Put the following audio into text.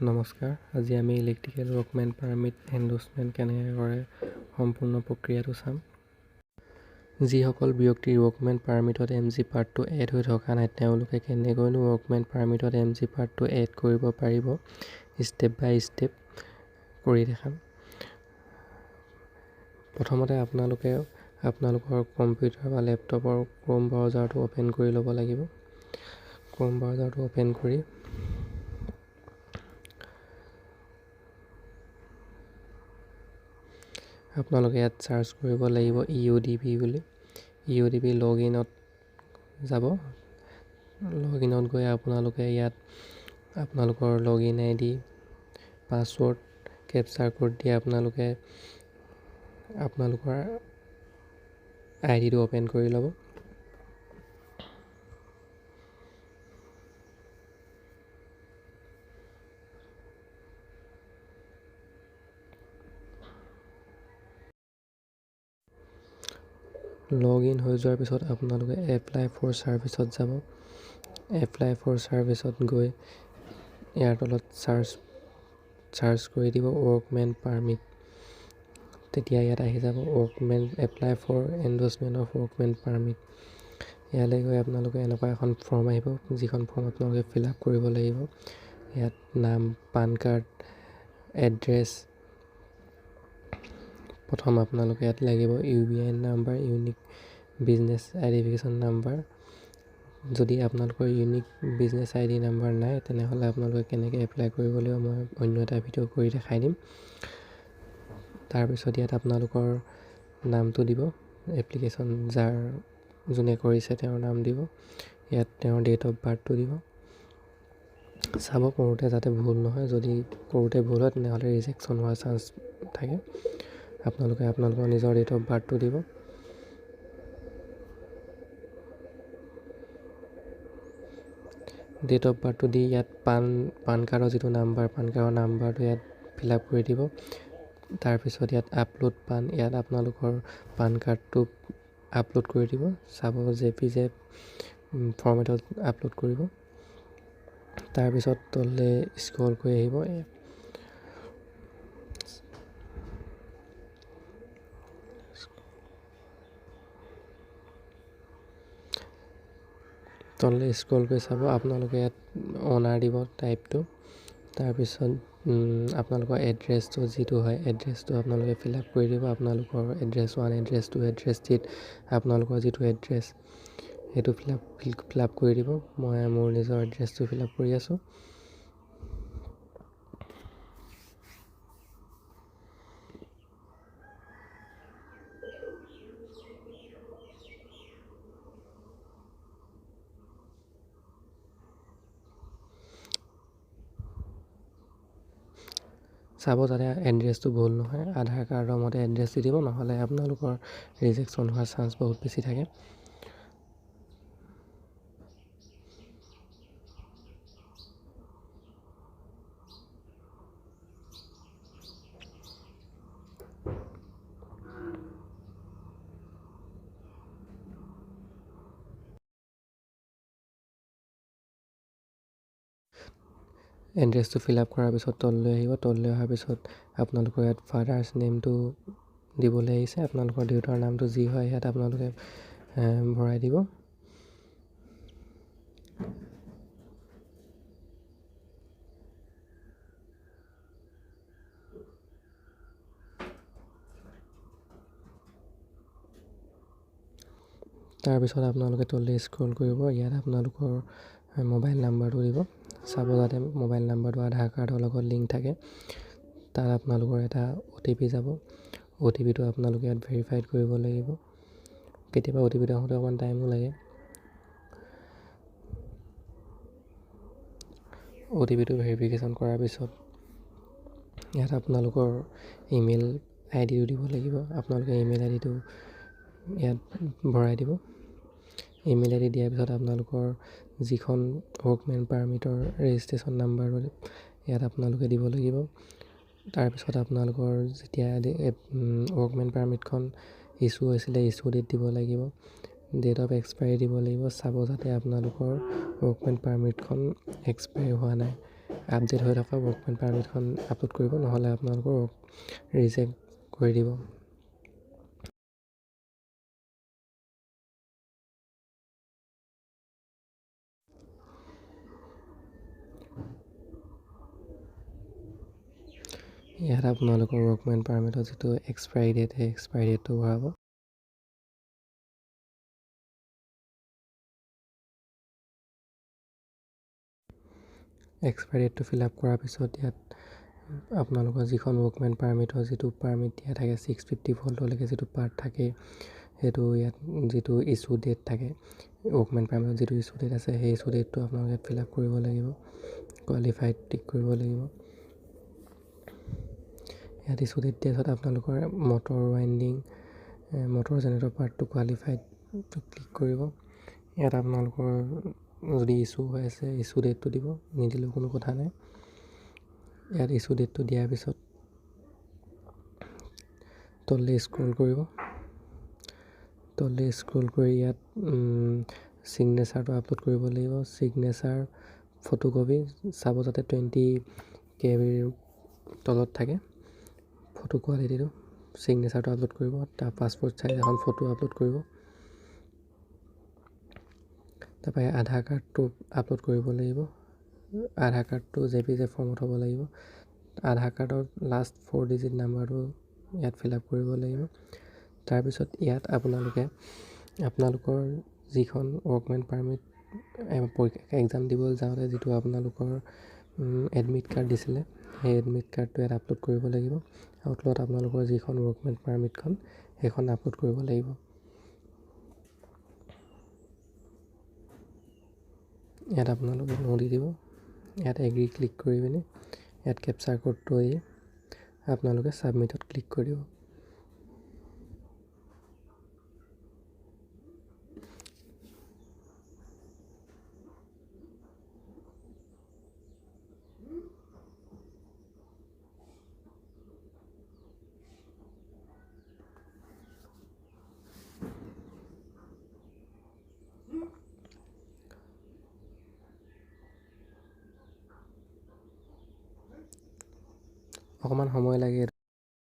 নমস্কাৰ, আজি আমি ইলেক্ট্ৰিকেল ৱৰ্কমেন পাৰ্মিট এণ্ডোৰ্ছমেণ্ট কেনেকৈ কৰে সম্পূৰ্ণ প্ৰক্ৰিয়াটো চাম। যিসকল ব্যক্তিৰ ৱৰ্কমেন পাৰ্মিটত MG পাৰ্টটো এড হৈ থকা নাই তেওঁলোকে কেনেকৈনো ৱৰ্কমেন পাৰ্মিটত MG পাৰ্টটো এড কৰিব পাৰিব ষ্টেপ বাই ষ্টেপ কৰি দেখাম। প্ৰথমতে আপোনালোকে আপোনালোকৰ কম্পিউটাৰ বা লেপটপৰ ক্ৰোম ব্ৰাউজাৰটো অ'পেন কৰি ল'ব লাগিব। ক্ৰোম ব্ৰাউজাৰটো অ'পেন কৰি আপোনালোকে ইয়াত চাৰ্চ কৰিব লাগিব EODB বুলি। EODB লগইনত যাব। লগইনত গৈ আপোনালোকে ইয়াত আপোনালোকৰ login ID, password, captcha code দি আপোনালোকে আপোনালোকৰ আইডিটো অ'পেন কৰি ল'ব। লগ ইন হৈ যোৱাৰ পিছত আপোনালোকে এপ্লাই ফৰ ছাৰ্ভিচত যাব। এপ্লাই ফৰ ছাৰ্ভিচত গৈ ইয়াৰ তলত চাৰ্চ কৰি দিব ৱৰ্কমেন পাৰ্মিট। তেতিয়া ইয়াত আহি যাব workmen apply for endorsement of workmen permit. ইয়ালৈ গৈ আপোনালোকে এনেকুৱা এখন ফৰ্ম আহিব, যিখন ফৰ্ম আপোনালোকে ফিল আপ কৰিব লাগিব। ইয়াত নাম, পান কাৰ্ড, এড্ৰেছ, প্ৰথম আপোনালোকে ইয়াত লাগিব UBI number, unique business identification number. যদি আপোনালোকৰ ইউনিক বিজনেছ ID নাম্বাৰ নাই তেনেহ'লে আপোনালোকে কেনেকৈ এপ্লাই কৰিব লাগিব মই অন্য এটা ভিডিঅ' কৰি দেখাই দিম। তাৰপিছত ইয়াত আপোনালোকৰ নামটো দিব, এপ্লিকেশ্যন যোনে কৰিছে তেওঁৰ নাম দিব। ইয়াত তেওঁৰ ডেট অফ বাৰ্থটো দিব। চাব কৰোঁতে যাতে ভুল নহয়, যদি কৰোঁতে ভুল হয় তেনেহ'লে ৰিজেকশ্যন হোৱাৰ চান্স থাকে। আপোনালোকে আপোনালোকৰ নিজৰ ডেট অফ বাৰ্থটো দিব। ডেট অফ বাৰ্থটো দি ইয়াত পান কাৰ্ডৰ যিটো নাম্বাৰ, পান কাৰ্ডৰ নাম্বাৰটো ইয়াত ফিল আপ কৰি দিব। তাৰপিছত ইয়াত আপলোড পান, ইয়াত আপোনালোকৰ পান কাৰ্ডটো আপলোড কৰি দিব। চাব JPG ফৰ্মেটত আপলোড কৰিব। তাৰপিছত তললৈ স্ক্ৰল কৰি আহিব। তললৈ স্ক্ৰল কৰি চাব আপোনালোকে ইয়াত অনাৰ দিব টাইপটো। তাৰপিছত আপোনালোকৰ এড্ৰেছটো যিটো হয় এড্ৰেছটো আপোনালোকে ফিল আপ কৰি দিব। আপোনালোকৰ এড্ৰেছ 1, এড্ৰেছ 2, এড্ৰেছ 3 আপোনালোকৰ যিটো এড্ৰেছ সেইটো ফিল আপ কৰি দিব। মই মোৰ নিজৰ এড্ৰেছটো ফিল আপ কৰি আছোঁ। চাব যাতে এড্ৰেছটো ভুল নহয়, আধাৰ কাৰ্ডৰ মতে এড্ৰেছ দি দিব, নহ'লে আপোনালোকৰ ৰিজেকশ্যন হোৱাৰ চান্স বহুত বেছি থাকে। এড্ৰেছটো ফিল আপ কৰাৰ পিছত তললৈ আহিব। তললৈ অহাৰ পিছত আপোনালোকৰ ইয়াত ফাদাৰ্ছ নেমটো দিবলৈ আহিছে। আপোনালোকৰ দেউতাৰ নামটো যি হয় ইয়াত আপোনালোকে ভৰাই দিব। তাৰপিছত আপোনালোকে তললৈ স্ক্ৰল কৰিব। ইয়াত আপোনালোকৰ মোবাইল নাম্বাৰটো দিব। চাব যাতে মোবাইল নাম্বাৰটো আধাৰ কাৰ্ডৰ লগত লিংক থাকে। তাত আপোনালোকৰ এটা OTP যাব। OTPটো আপোনালোকে ইয়াত ভেৰিফাইড কৰিব লাগিব। কেতিয়াবা OTPটো আহোঁতে অকণমান টাইমো লাগে। OTPটো ভেৰিফিকেশ্যন কৰাৰ পিছত ইয়াত আপোনালোকৰ ইমেইল IDটো দিব লাগিব। আপোনালোকে ইমেইল IDটো ইয়াত ভৰাই দিব। ইমেইল ID দিয়াৰ পিছত আপোনালোকৰ যিখন ৱৰ্কমেন পাৰ্মিটৰ ৰেজিষ্ট্ৰেশ্যন নাম্বাৰটো ইয়াত আপোনালোকে দিব লাগিব। তাৰপিছত আপোনালোকৰ যেতিয়া ৱৰ্কমেন পাৰ্মিটখন ইছ্যু হৈছিলে ইছ্যু ডেট দিব লাগিব, ডেট অফ এক্সপায়াৰী দিব লাগিব। চাব যাতে আপোনালোকৰ ৱৰ্কমেন পাৰ্মিটখন এক্সপায়াৰী হোৱা নাই। আপডেট হৈ থকা ৱৰ্কমেন পাৰ্মিটখন আপলোড কৰিব, নহ'লে আপোনালোকৰ ৰিজেক্ট কৰি দিব। ইয়াত আপোনালোকৰ ৱৰ্কমেন পাৰ্মিটৰ যিটো এক্সপায়াৰী ডেট, সেই এক্সপায়াৰী ডেটটো ভৰাব। এক্সপায়াৰী ডেটটো ফিল আপ কৰাৰ পিছত ইয়াত আপোনালোকৰ যিখন ৱৰ্কমেন পাৰ্মিটৰ যিটো পাৰ্মিট দিয়া থাকে 650 ভল্টলৈকে যিটো পাৰ্ট থাকে, সেইটো ইয়াত যিটো ইছ্যু ডেট থাকে, ৱৰ্কমেন পাৰ্মিটৰ যিটো ইছ্যু ডেট আছে, সেই ইছ্যু ডেটটো আপোনালোকে ফিল আপ কৰিব লাগিব, কোৱালিফাইড টিক কৰিব লাগিব। ইয়াত ইছ্যু ডেট দিয়াৰ পিছত আপোনালোকৰ মটৰ ৱাইণ্ডিং, মটৰ জেনেৰেটৰ পাৰ্টটো কোৱালিফাইডটো ক্লিক কৰিব। ইয়াত আপোনালোকৰ যদি ইছ্যু হৈ আছে ইছ্যু ডেটটো দিব, নিদিলেও কোনো কথা নাই। ইয়াত ইছ্যু ডেটটো দিয়াৰ পিছত তললৈ স্ক্ৰল কৰিব। তললৈ স্ক্ৰল কৰি ইয়াত ছিগনেচাৰটো আপলোড কৰিব লাগিব। ছিগনেচাৰ ফটোকপি চাব যাতে 20 KB তলত থাকে ফটো কোৱালিটিটো। ছিগনেচাৰটো আপলোড কৰিব, তাৰ পাছপৰ্ট চাইজ এখন ফটো আপলোড কৰিব। তাৰপৰা আধাৰ কাৰ্ডটো আপলোড কৰিব লাগিব। আধাৰ কাৰ্ডটো JPG ফৰ্মত হ'ব লাগিব। আধাৰ কাৰ্ডৰ লাষ্ট 4 ডিজিট নাম্বাৰটো ইয়াত ফিল আপ কৰিব লাগিব। তাৰপিছত ইয়াত আপোনালোকে আপোনালোকৰ যিখন ৱৰ্কমেন পাৰ্মিট এক্সাম দিবলৈ যাওঁতে যিটো আপোনালোকৰ এডমিট কাৰ্ড দিছিলে, সেই এডমিট কাৰ্ডটো ইয়াত আপলোড কৰিব লাগিব। আৰু তলত আপোনালোকৰ যিখন ৱৰ্কমেন পাৰ্মিটখন সেইখন আপলোড কৰিব লাগিব। ইয়াত আপোনালোকে নো দি দিব। ইয়াত এগ্ৰি ক্লিক কৰি পিনি ইয়াত কেপচাৰ কোডটো দি আপোনালোকে ছাবমিটত ক্লিক কৰি দিব। অকণমান সময় লাগে